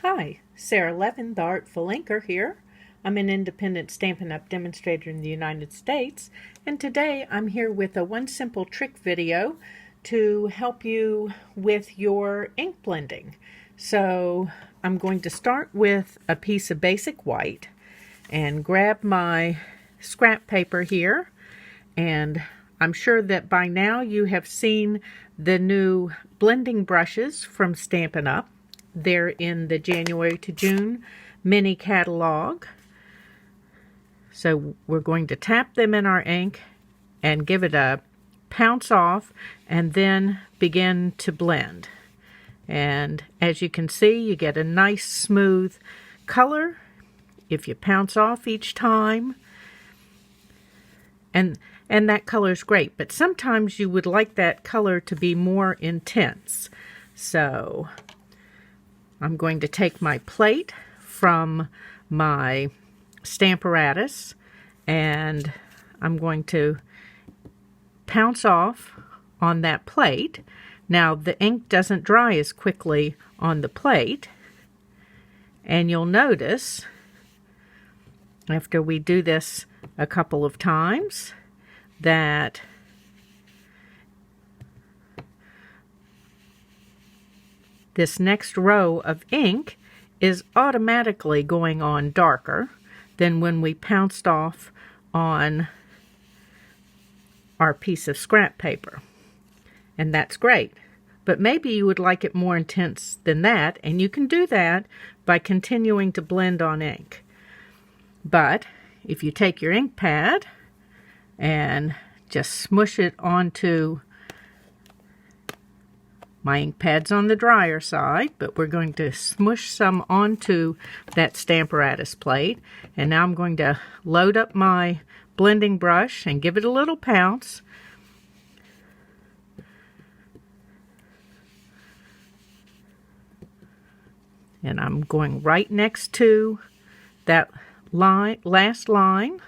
Hi, Sara Levin, the Artful Inker here. I'm an independent Stampin' Up! Demonstrator in the United States, and today I'm here with a one simple trick video to help you with your ink blending. So I'm going to start with a piece of basic white and grab my scrap paper here, and I'm sure that by now you have seen the new blending brushes from Stampin' Up! They're in the January to June mini catalog. So we're going to tap them in our ink and give it a pounce off and then begin to blend. And as you can see, you get a nice smooth color if you pounce off each time. And that color is great, but sometimes you would like that color to be more intense. So I'm going to take my plate from my Stamparatus and I'm going to pounce off on that plate. Now the ink doesn't dry as quickly on the plate, and you'll notice after we do this a couple of times that this next row of ink is automatically going on darker than when we pounced off on our piece of scrap paper. And that's great. But maybe you would like it more intense than that, and you can do that by continuing to blend on ink. But if you take your ink pad and just smush it onto, my ink pad's on the drier side, but we're going to smush some onto that Stamparatus plate. And now I'm going to load up my blending brush and give it a little pounce. And I'm going right next to that last line.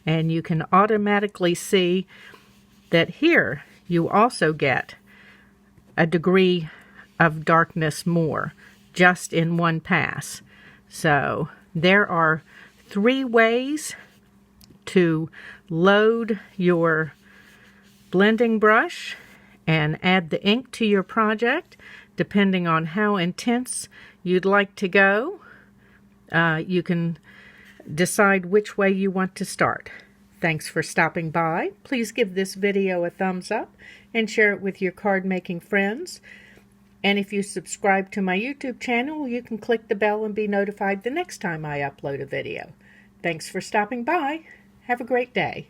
And you can automatically see that here you also get a degree of darkness more just in one pass. So there are 3 ways to load your blending brush and add the ink to your project depending on how intense you'd like to go. You can decide which way you want to start. Thanks for stopping by. Please give this video a thumbs up and share it with your card making friends. And if you subscribe to my YouTube channel, you can click the bell and be notified the next time I upload a video. Thanks for stopping by. Have a great day.